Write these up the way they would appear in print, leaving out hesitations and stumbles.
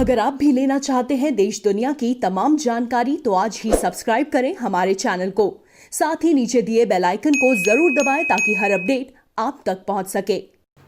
अगर आप भी लेना चाहते हैं देश दुनिया की तमाम जानकारी तो आज ही सब्सक्राइब करें हमारे चैनल को। साथ ही नीचे दिए बेल आइकन को जरूर दबाएं ताकि हर अपडेट आप तक पहुंच सके।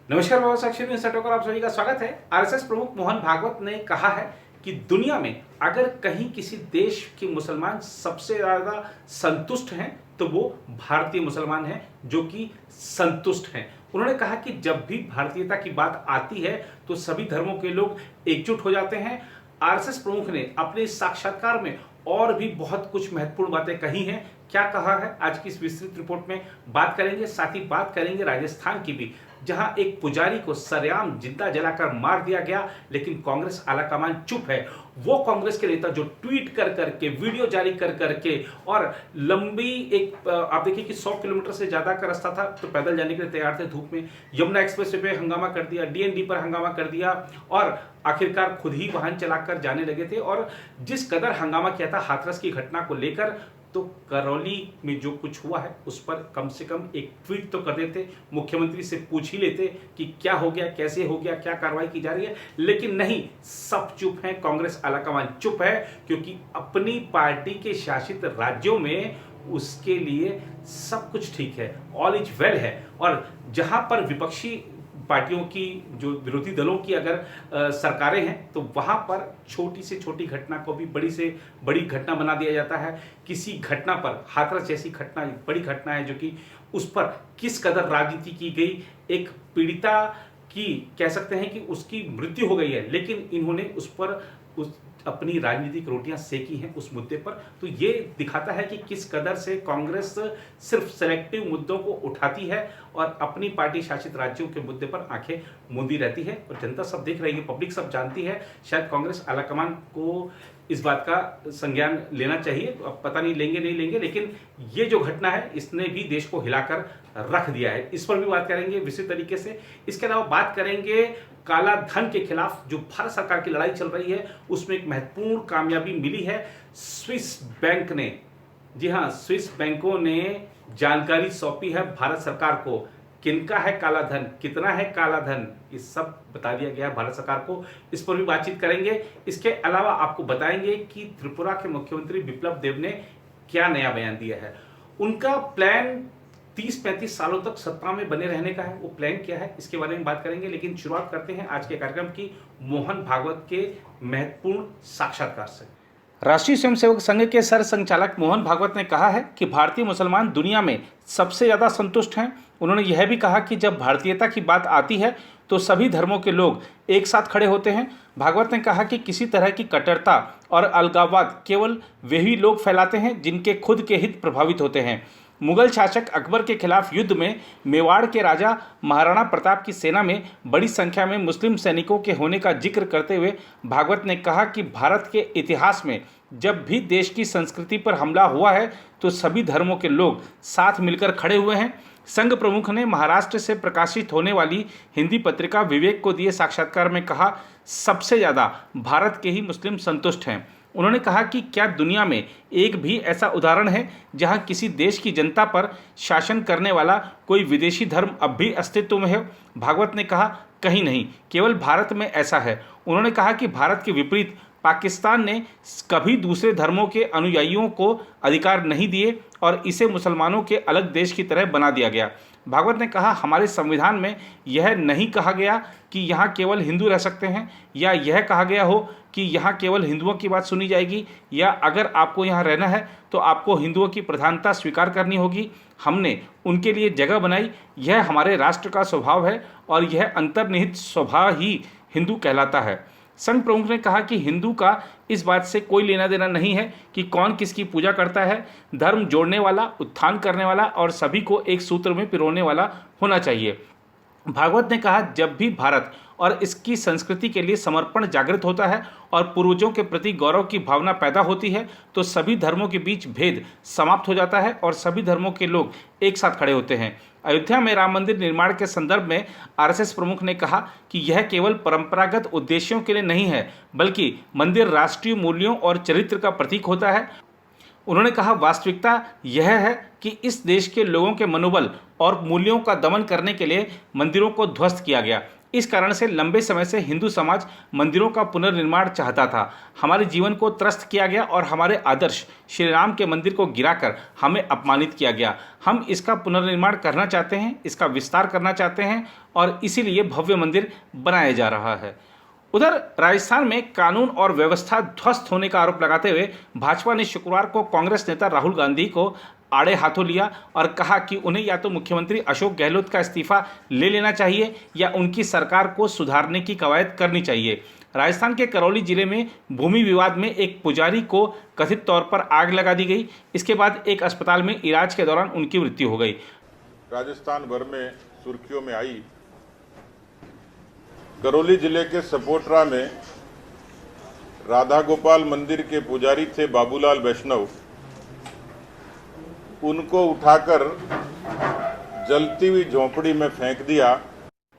नमस्कार, बाबा साक्षी न्यूज़ नेटवर्क आप सभी का स्वागत है। आरएसएस प्रमुख मोहन भागवत ने कहा है कि दुनिया में अगर कहीं किसी देश के मुसलमान सबसे ज्यादा संतुष्ट हैं तो वो भारतीय मुसलमान हैं जो कि संतुष्ट हैं। उन्होंने कहा कि जब भी भारतीयता की बात आती है तो सभी धर्मों के लोग एकजुट हो जाते हैं। आरएसएस प्रमुख ने अपने इस साक्षात्कार में और भी बहुत कुछ महत्वपूर्ण बातें कही हैं। क्या कहा है आज की इस विस्तृत रिपोर्ट में बात करेंगे। साथ ही बात करेंगे राजस्थान की भी, जहां एक पुजारी को सरेआम जिंदा जलाकर मार दिया गया, लेकिन कांग्रेस आलाकमान चुप है। वो कांग्रेस के नेता जो ट्वीट कर करके, वीडियो जारी कर करके और लंबी एक आप देखिए कि 100 किलोमीटर से ज्यादा का रास्ता था तो पैदल जाने के लिए तैयार थे धूप में, यमुना एक्सप्रेस वे पे हंगामा कर दिया, डीएनडी पर हंगामा कर दिया और आखिरकार खुद ही वाहन चलाकर जाने लगे थे। और जिस कदर हंगामा किया था हाथरस की घटना को लेकर, तो करौली में जो कुछ हुआ है उस पर कम से कम एक ट्वीट तो कर देते, मुख्यमंत्री से पूछ ही लेते कि क्या हो गया, कैसे हो गया, क्या कार्रवाई की जा रही है। लेकिन नहीं, सब चुप हैं, कांग्रेस आलाकमान चुप है, क्योंकि अपनी पार्टी के शासित राज्यों में उसके लिए सब कुछ ठीक है, ऑल इज वेल है। और जहां पर विपक्षी पार्टियों की, जो विरोधी दलों की अगर सरकारें हैं तो वहां पर छोटी से छोटी घटना को भी बड़ी से बड़ी घटना बना दिया जाता है। किसी घटना पर, हाथरस जैसी घटना बड़ी घटना है जो कि उस पर किस कदर राजनीति की गई, एक पीड़िता की कह सकते हैं कि उसकी मृत्यु हो गई है, लेकिन इन्होंने उस पर अपनी राजनीतिक रोटियां सेकी हैं उस मुद्दे पर। तो ये दिखाता है कि किस कदर से कांग्रेस सिर्फ सेलेक्टिव मुद्दों को उठाती है और अपनी पार्टी शासित राज्यों के मुद्दे पर आंखें मूंदी रहती है। और जनता सब देख रही है, पब्लिक सब जानती है। शायद कांग्रेस आलाकमान को इस बात का संज्ञान लेना चाहिए, तो अब पता नहीं लेंगे नहीं लेंगे, लेकिन ये जो घटना है इसने भी देश को हिलाकर रख दिया है। इस पर भी बात करेंगे विस्तृत तरीके से। इसके अलावा बात करेंगे काला धन के खिलाफ जो भारत सरकार की लड़ाई चल रही है, उसमें एक महत्वपूर्ण कामयाबी मिली है। स्विस बैंक ने, जी हां, स्विस बैंकों ने जानकारी सौंपी है भारत सरकार को। किनका है काला धन, कितना है काला धन, ये सब बता दिया गया है भारत सरकार को। इस पर भी बातचीत करेंगे। इसके अलावा आपको बताएंगे कि त्रिपुरा के मुख्यमंत्री बिप्लब देब ने क्या नया बयान दिया है। उनका प्लान 30-35 सालों तक सत्ता में बने रहने का है। वो प्लान क्या है इसके बारे में बात करेंगे, लेकिन शुरुआत करते हैं आज के कार्यक्रम की मोहन भागवत के महत्वपूर्ण साक्षात्कार से। राष्ट्रीय स्वयंसेवक संघ के सर संचालक मोहन भागवत ने कहा है कि भारतीय मुसलमान दुनिया में सबसे ज्यादा संतुष्ट हैं। उन्होंने यह भी कहा कि जब भारतीयता की बात आती है तो सभी धर्मों के लोग एक साथ खड़े होते हैं। भागवत ने कहा कि किसी तरह की कट्टरता और अलगाववाद केवल वही लोग फैलाते हैं जिनके खुद के हित प्रभावित होते हैं। मुगल शासक अकबर के खिलाफ युद्ध में मेवाड़ के राजा महाराणा प्रताप की सेना में बड़ी संख्या में मुस्लिम सैनिकों के होने का जिक्र करते हुए भागवत ने कहा कि भारत के इतिहास में जब भी देश की संस्कृति पर हमला हुआ है तो सभी धर्मों के लोग साथ मिलकर खड़े हुए हैं। संघ प्रमुख ने महाराष्ट्र से प्रकाशित होने वाली हिंदी पत्रिका विवेक को दिए साक्षात्कार में कहा, सबसे ज़्यादा भारत के ही मुस्लिम संतुष्ट हैं। उन्होंने कहा कि क्या दुनिया में एक भी ऐसा उदाहरण है जहां किसी देश की जनता पर शासन करने वाला कोई विदेशी धर्म अब भी अस्तित्व में है। भागवत ने कहा, कहीं नहीं, केवल भारत में ऐसा है। उन्होंने कहा कि भारत के विपरीत पाकिस्तान ने कभी दूसरे धर्मों के अनुयायियों को अधिकार नहीं दिए और इसे मुसलमानों के अलग देश की तरह बना दिया गया। भागवत ने कहा, हमारे संविधान में यह नहीं कहा गया कि यहाँ केवल हिंदू रह सकते हैं, या यह कहा गया हो कि यहाँ केवल हिंदुओं की बात सुनी जाएगी, या अगर आपको यहाँ रहना है तो आपको हिंदुओं की प्रधानता स्वीकार करनी होगी। हमने उनके लिए जगह बनाई। यह हमारे राष्ट्र का स्वभाव है और यह अंतर्निहित स्वभाव ही हिंदू कहलाता है। संघ प्रमुख ने कहा कि हिंदू का इस बात से कोई लेना देना नहीं है कि कौन किसकी पूजा करता है। धर्म जोड़ने वाला, उत्थान करने वाला और सभी को एक सूत्र में पिरोने वाला होना चाहिए। भागवत ने कहा, जब भी भारत और इसकी संस्कृति के लिए समर्पण जागृत होता है और पूर्वजों के प्रति गौरव की भावना पैदा होती है तो सभी धर्मों के बीच भेद समाप्त हो जाता है और सभी धर्मों के लोग एक साथ खड़े होते हैं। अयोध्या में राम मंदिर निर्माण के संदर्भ में आरएसएस प्रमुख ने कहा कि यह केवल परंपरागत उद्देश्यों के लिए नहीं है, बल्कि मंदिर राष्ट्रीय मूल्यों और चरित्र का प्रतीक होता है। उन्होंने कहा, वास्तविकता यह है कि इस देश के लोगों के मनोबल और मूल्यों का दमन करने के लिए मंदिरों को ध्वस्त किया गया। इस कारण से लंबे समय से हिंदू समाज मंदिरों का पुनर्निर्माण चाहता था। हमारे जीवन को त्रस्त किया गया और हमारे आदर्श श्री राम के मंदिर को गिराकर हमें अपमानित किया गया। हम इसका पुनर्निर्माण करना चाहते हैं, इसका विस्तार करना चाहते हैं और इसीलिए भव्य मंदिर बनाया जा रहा है। उधर राजस्थान में कानून और व्यवस्था ध्वस्त होने का आरोप लगाते हुए भाजपा ने शुक्रवार को कांग्रेस नेता राहुल गांधी को आड़े हाथों लिया और कहा कि उन्हें या तो मुख्यमंत्री अशोक गहलोत का इस्तीफा ले लेना चाहिए या उनकी सरकार को सुधारने की कवायद करनी चाहिए। राजस्थान के करौली जिले में भूमि विवाद में एक पुजारी को कथित तौर पर आग लगा दी गई। इसके बाद एक अस्पताल में इलाज के दौरान उनकी मृत्यु हो गई। राजस्थान भर में सुर्खियों में आई करौली जिले के सपोटरा में राधा गोपाल मंदिर के पुजारी थे बाबूलाल वैष्णव, उनको उठाकर जलती हुई झोंपड़ी में फेंक दिया।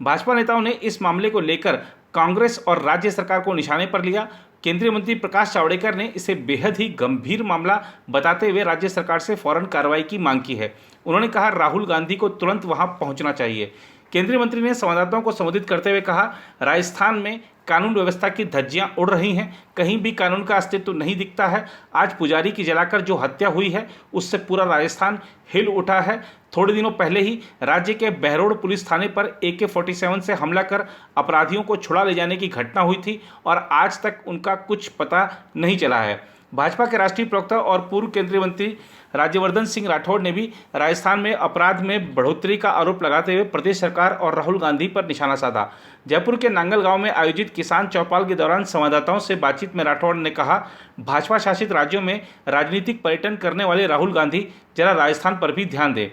भाजपा नेताओं ने इस मामले को लेकर कांग्रेस और राज्य सरकार को निशाने पर लिया। केंद्रीय मंत्री प्रकाश जावड़ेकर ने इसे बेहद ही गंभीर मामला बताते हुए राज्य सरकार से फौरन कार्रवाई की मांग की है। उन्होंने कहा राहुल गांधी को तुरंत वहां पहुंचना चाहिए। केंद्रीय मंत्री ने संवाददाताओं को संबोधित करते हुए कहा, राजस्थान में कानून व्यवस्था की धज्जियां उड़ रही हैं, कहीं भी कानून का अस्तित्व नहीं दिखता है। आज पुजारी की जलाकर जो हत्या हुई है उससे पूरा राजस्थान हिल उठा है। थोड़े दिनों पहले ही राज्य के बहरोड पुलिस थाने पर AK-47 से हमला कर अपराधियों को छुड़ा ले जाने की घटना हुई थी और आज तक उनका कुछ पता नहीं चला है। भाजपा के राष्ट्रीय प्रवक्ता और पूर्व केंद्रीय मंत्री राज्यवर्धन सिंह राठौड़ ने भी राजस्थान में अपराध में बढ़ोतरी का आरोप लगाते हुए प्रदेश सरकार और राहुल गांधी पर निशाना साधा। जयपुर के नांगल गांव में आयोजित किसान चौपाल के दौरान संवाददाताओं से बातचीत में राठौड़ ने कहा, भाजपा शासित राज्यों में राजनीतिक पर्यटन करने वाले राहुल गांधी जरा राजस्थान पर भी ध्यान दें।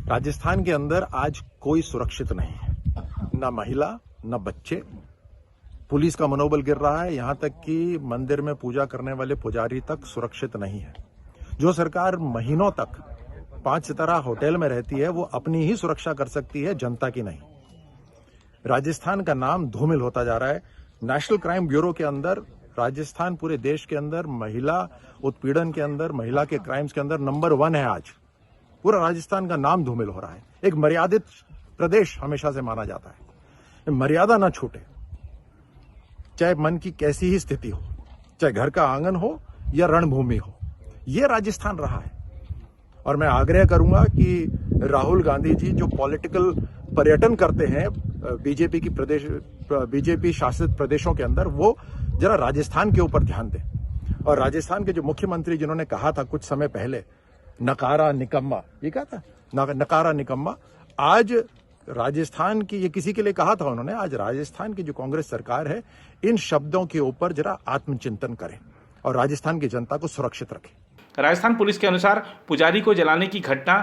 राजस्थान के अंदर आज कोई सुरक्षित नहीं है, न महिला न बच्चे। पुलिस का मनोबल गिर रहा है, यहां तक कि मंदिर में पूजा करने वाले पुजारी तक सुरक्षित नहीं है। जो सरकार महीनों तक 5 सितारा होटल में रहती है वो अपनी ही सुरक्षा कर सकती है, जनता की नहीं। राजस्थान का नाम धूमिल होता जा रहा है। नेशनल क्राइम ब्यूरो के अंदर राजस्थान पूरे देश के अंदर महिला उत्पीड़न के अंदर, महिला के क्राइम्स के अंदर नंबर 1 है। आज पूरा राजस्थान का नाम धूमिल हो रहा है। एक मर्यादित प्रदेश हमेशा से माना जाता है, मर्यादा ना छूटे, चाहे मन की कैसी ही स्थिति हो, चाहे घर का आंगन हो या रणभूमि हो, ये राजस्थान रहा है। और मैं आग्रह करूंगा कि राहुल गांधी जी जो पॉलिटिकल पर्यटन करते हैं बीजेपी शासित प्रदेशों के अंदर, वो जरा राजस्थान के ऊपर ध्यान दें। और राजस्थान के जो मुख्यमंत्री जिन्होंने कहा था कुछ समय पहले नकारा निकम्मा, ये कहा था नकारा निकम्मा, आज राजस्थान की, ये किसी के लिए कहा था उन्होंने, आज राजस्थान की जो कांग्रेस सरकार है इन शब्दों के ऊपर जरा आत्मचिंतन करें और राजस्थान की जनता को सुरक्षित रखें। राजस्थान पुलिस के अनुसार पुजारी को जलाने की घटना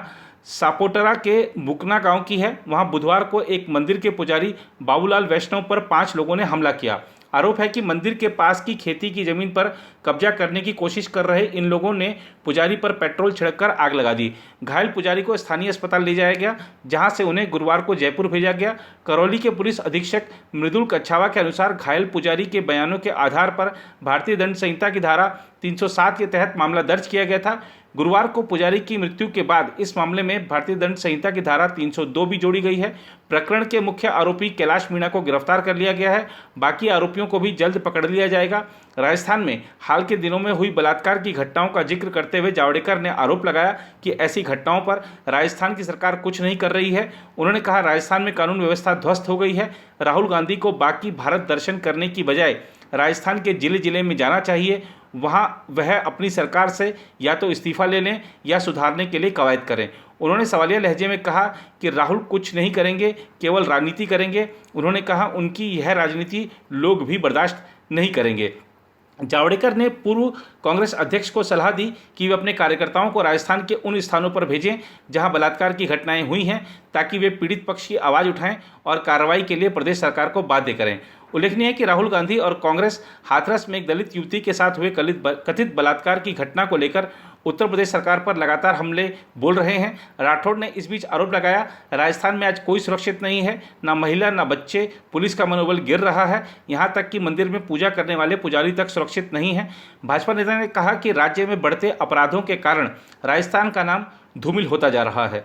सापोटरा के बुकना गांव की है। वहां बुधवार को एक मंदिर के पुजारी बाबूलाल वैष्णव पर 5 लोगों ने हमला किया। आरोप है कि मंदिर के पास की खेती की जमीन पर कब्जा करने की कोशिश कर रहे इन लोगों ने पुजारी पर पेट्रोल छिड़ककर आग लगा दी। घायल पुजारी को स्थानीय अस्पताल ले जाया गया, जहां से उन्हें गुरुवार को जयपुर भेजा गया। करौली के पुलिस अधीक्षक मृदुल कच्छावा के अनुसार घायल पुजारी के बयानों के आधार पर भारतीय दंड संहिता की धारा 307 के तहत मामला दर्ज किया गया था। गुरुवार को पुजारी की मृत्यु के बाद इस मामले में भारतीय दंड संहिता की धारा 302 भी जोड़ी गई है। प्रकरण के मुख्य आरोपी कैलाश मीणा को गिरफ्तार कर लिया गया है। बाकी आरोपियों को भी जल्द पकड़ लिया जाएगा। राजस्थान में हाल के दिनों में हुई बलात्कार की घटनाओं का जिक्र करते हुए जावड़ेकर ने आरोप लगाया कि ऐसी घटनाओं पर राजस्थान की सरकार कुछ नहीं कर रही है। उन्होंने कहा, राजस्थान में कानून व्यवस्था ध्वस्त हो गई है। राहुल गांधी को बाकी भारत दर्शन करने की बजाय राजस्थान के जिले जिले में जाना चाहिए। वहां वह अपनी सरकार से या तो इस्तीफा ले लें या सुधारने के लिए कवायद करें। उन्होंने सवालिया लहजे में कहा कि राहुल कुछ नहीं करेंगे, केवल राजनीति करेंगे। उन्होंने कहा उनकी यह राजनीति लोग भी बर्दाश्त नहीं करेंगे। जावड़ेकर ने पूर्व कांग्रेस अध्यक्ष को सलाह दी कि वे अपने कार्यकर्ताओं को राजस्थान के उन स्थानों पर भेजें जहां बलात्कार की घटनाएं हुई हैं, ताकि वे पीड़ित पक्ष की आवाज़ उठाएं और कार्रवाई के लिए प्रदेश सरकार को बाध्य करें। उल्लेखनीय है कि राहुल गांधी और कांग्रेस हाथरस में एक दलित युवती के साथ हुए कथित बलात्कार की घटना को लेकर उत्तर प्रदेश सरकार पर लगातार हमले बोल रहे हैं। राठौड़ ने इस बीच आरोप लगाया, राजस्थान में आज कोई सुरक्षित नहीं है, ना महिला ना बच्चे, पुलिस का मनोबल गिर रहा है, यहां तक कि मंदिर में पूजा करने वाले पुजारी तक सुरक्षित नहीं है। भाजपा नेता ने कहा कि राज्य में बढ़ते अपराधों के कारण राजस्थान का नाम धूमिल होता जा रहा है।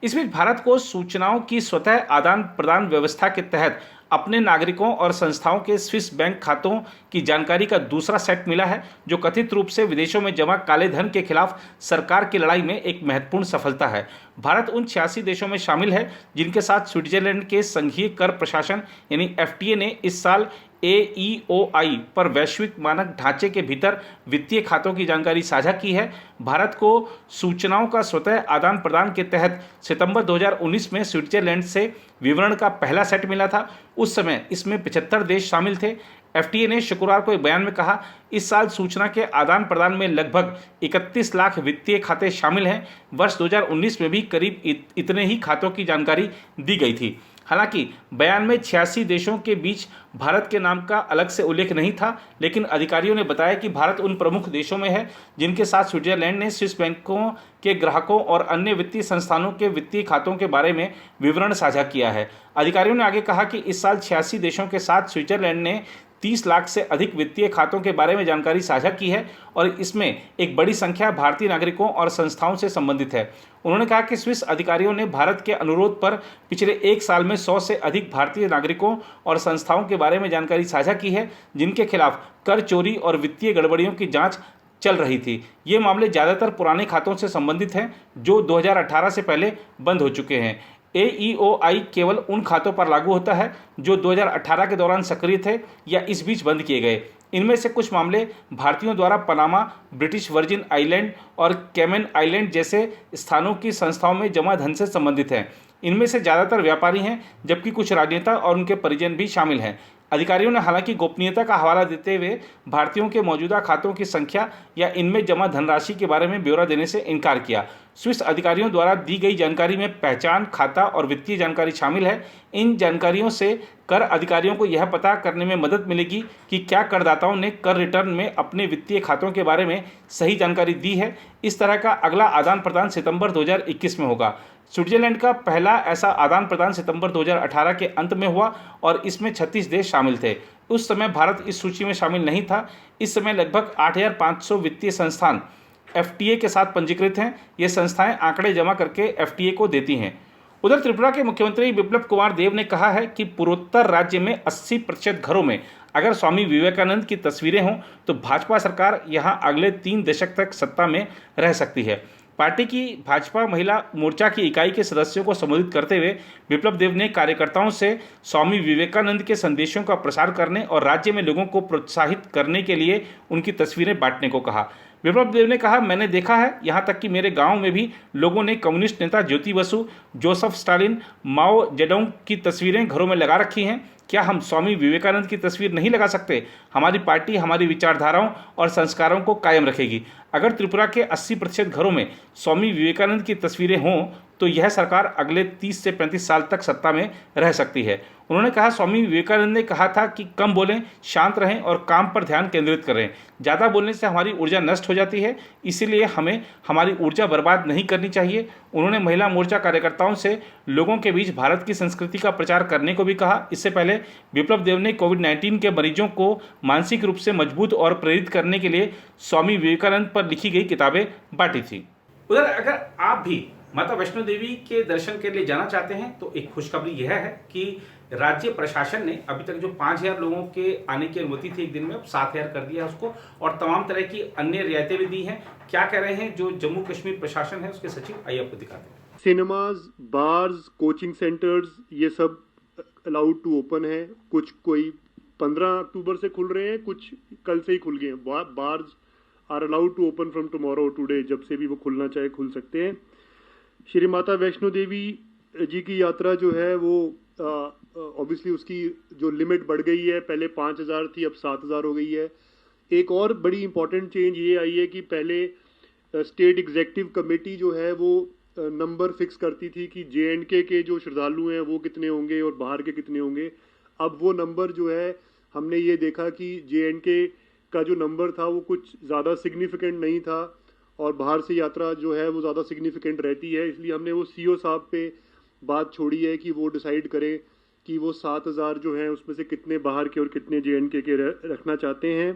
इस बीच भारत को सूचनाओं की स्वतः आदान प्रदान व्यवस्था के तहत अपने नागरिकों और संस्थाओं के स्विस बैंक खातों की जानकारी का दूसरा सेट मिला है, जो कथित रूप से विदेशों में जमा काले धन के खिलाफ सरकार की लड़ाई में एक महत्वपूर्ण सफलता है। भारत उन 86 देशों में शामिल है जिनके साथ स्विट्जरलैंड के संघीय कर प्रशासन यानी FTA ने इस साल AEOI पर वैश्विक मानक ढांचे के भीतर वित्तीय खातों की जानकारी साझा की है। भारत को सूचनाओं का स्वतः आदान प्रदान के तहत सितंबर 2019 में स्विट्जरलैंड से विवरण का पहला सेट मिला था। उस समय इसमें 75 देश शामिल थे। FTA ने शुक्रवार को एक बयान में कहा, इस साल सूचना के आदान प्रदान में लगभग 31 लाख वित्तीय खाते शामिल हैं। वर्ष 2019 में भी करीब इतने ही खातों की जानकारी दी गई थी। हालांकि बयान में 86 देशों के बीच भारत के नाम का अलग से उल्लेख नहीं था, लेकिन अधिकारियों ने बताया कि भारत उन प्रमुख देशों में है जिनके साथ स्विट्जरलैंड ने स्विस बैंकों के ग्राहकों और अन्य वित्तीय संस्थानों के वित्तीय खातों के बारे में विवरण साझा किया है। अधिकारियों ने आगे कहा कि इस साल 86 देशों के साथ स्विट्जरलैंड ने 30 लाख से अधिक वित्तीय खातों के बारे में जानकारी साझा की है और इसमें एक बड़ी संख्या भारतीय नागरिकों और संस्थाओं से संबंधित है। उन्होंने कहा कि स्विस अधिकारियों ने भारत के अनुरोध पर पिछले एक साल में 100 से अधिक भारतीय नागरिकों और संस्थाओं के बारे में जानकारी साझा की है जिनके खिलाफ कर चोरी और वित्तीय गड़बड़ियों की जांच चल रही थी। ये मामले ज़्यादातर पुराने खातों से संबंधित हैं जो 2018 से पहले बंद हो चुके हैं। AEOI केवल उन खातों पर लागू होता है जो 2018 के दौरान सक्रिय थे या इस बीच बंद किए गए। इनमें से कुछ मामले भारतीयों द्वारा पनामा, ब्रिटिश वर्जिन आइलैंड और कैमन आइलैंड जैसे स्थानों की संस्थाओं में जमा धन से संबंधित हैं। इनमें से ज़्यादातर व्यापारी हैं, जबकि कुछ राजनेता और उनके परिजन भी शामिल हैं। अधिकारियों ने हालांकि गोपनीयता का हवाला देते हुए भारतीयों के मौजूदा खातों की संख्या या इनमें जमा धनराशि के बारे में ब्यौरा देने से इनकार किया। स्विस अधिकारियों द्वारा दी गई जानकारी में पहचान, खाता और वित्तीय जानकारी शामिल है। इन जानकारियों से कर अधिकारियों को यह पता करने में मदद मिलेगी कि क्या करदाताओं ने कर रिटर्न में अपने वित्तीय खातों के बारे में सही जानकारी दी है। इस तरह का अगला आदान प्रदान सितंबर 2021 में होगा। स्विट्जरलैंड का पहला ऐसा आदान प्रदान सितंबर 2018 के अंत में हुआ और इसमें 36 देश शामिल थे। उस समय भारत इस सूची में शामिल नहीं था। इस समय लगभग 8,500 वित्तीय संस्थान FTA के साथ पंजीकृत हैं। ये संस्थाएं आंकड़े जमा करके FTA को देती हैं। उधर त्रिपुरा के मुख्यमंत्री बिप्लब कुमार देव ने कहा है कि पूर्वोत्तर राज्य में 80% घरों में अगर स्वामी विवेकानंद की तस्वीरें हों तो भाजपा सरकार यहां अगले 3 दशक तक सत्ता में रह सकती है। पार्टी की भाजपा महिला मोर्चा की इकाई के सदस्यों को संबोधित करते हुए बिप्लब देव ने कार्यकर्ताओं से स्वामी विवेकानंद के संदेशों का प्रसार करने और राज्य में लोगों को प्रोत्साहित करने के लिए उनकी तस्वीरें बांटने को कहा। बिप्लब देव ने कहा, मैंने देखा है यहाँ तक कि मेरे गांव में भी लोगों ने कम्युनिस्ट नेता Jyoti Basu, Joseph Stalin, Mao Zedong की तस्वीरें घरों में लगा रखी हैं। क्या हम स्वामी विवेकानंद की तस्वीर नहीं लगा सकते? हमारी पार्टी हमारी विचारधाराओं और संस्कारों को कायम रखेगी। अगर त्रिपुरा के 80% घरों में स्वामी विवेकानंद की तस्वीरें हों तो यह सरकार अगले 30 से 35 साल तक सत्ता में रह सकती है। उन्होंने कहा, स्वामी विवेकानंद ने कहा था कि कम बोलें, शांत रहें और काम पर ध्यान केंद्रित करें। ज़्यादा बोलने से हमारी ऊर्जा नष्ट हो जाती है, इसीलिए हमें हमारी ऊर्जा बर्बाद नहीं करनी चाहिए। उन्होंने महिला मोर्चा कार्यकर्ताओं से लोगों के बीच भारत की संस्कृति का प्रचार करने को भी कहा। इससे पहले बिप्लब देव ने कोविड-19 के मरीजों को मानसिक रूप से मजबूत और प्रेरित करने के लिए स्वामी विवेकानंद पर लिखी गई किताबें बांटी थी। उधर अगर आप भी माता वैष्णो देवी के दर्शन के लिए जाना चाहते हैं तो एक खुशखबरी यह है कि राज्य प्रशासन ने अभी तक जो 5,000 लोगों के आने की अनुमति थी एक दिन में, अब 7,000 कर दिया है उसको, और तमाम तरह की अन्य रियायतें भी दी हैं। क्या कह रहे हैं जो जम्मू कश्मीर प्रशासन है उसके सचिव, आइए आपको दिखाते हैं। सिनेमाज, बार्स, कोचिंग सेंटर्स ये सब अलाउड टू ओपन है। कुछ कोई 15 अक्टूबर से खुल रहे हैं, कुछ कल से ही खुल गए हैं। Bars are allowed to open from tomorrow, today, जब से भी वो खुलना चाहे खुल सकते हैं। श्री माता वैष्णो देवी जी की यात्रा जो है वो ऑब्वियसली उसकी जो लिमिट बढ़ गई है, पहले 5,000 थी, अब 7,000 हो गई है। एक और बड़ी इंपॉर्टेंट चेंज ये आई है कि पहले स्टेट एग्जीक्यूटिव कमेटी जो है वो नंबर फिक्स करती थी कि JNK के जो श्रद्धालु हैं वो कितने होंगे और बाहर के कितने होंगे। अब वो नंबर जो है, हमने ये देखा कि JNK का जो नंबर था वो कुछ ज़्यादा सिग्निफिकेंट नहीं था और बाहर से यात्रा जो है वो ज़्यादा सिग्निफिकेंट रहती है। इसलिए हमने वो CO साहब पे बात छोड़ी है कि वो डिसाइड करें कि वो 7,000 जो हैं उसमें से कितने बाहर के और कितने JNK के रखना चाहते हैं।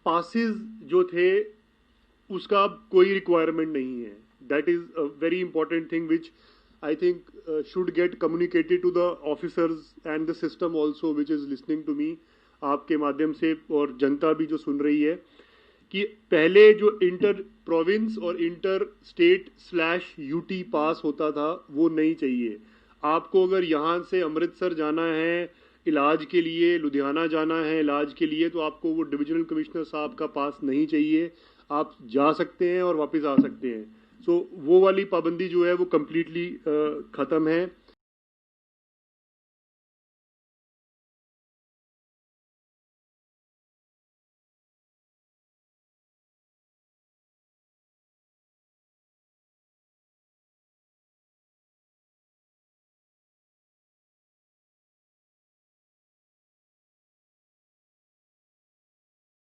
पासिस जो थे उसका अब कोई रिक्वायरमेंट नहीं है। that is a very important thing which I think should get communicated to the officers and the system also which is listening to me आपके माध्यम से और जनता भी जो सुन रही है कि पहले जो इंटर प्रोविंस और इंटर स्टेट /UT पास होता था वो नहीं चाहिए। आपको अगर यहाँ से अमृतसर जाना है इलाज के लिए, लुधियाना जाना है इलाज के लिए, तो आपको वो डिविजनल कमिश्नर साहब का पास नहीं चाहिए। आप जा सकते हैं और वापस आ सकते हैं। सो वो वाली पाबंदी जो है वो कम्प्लीटली ख़त्म है।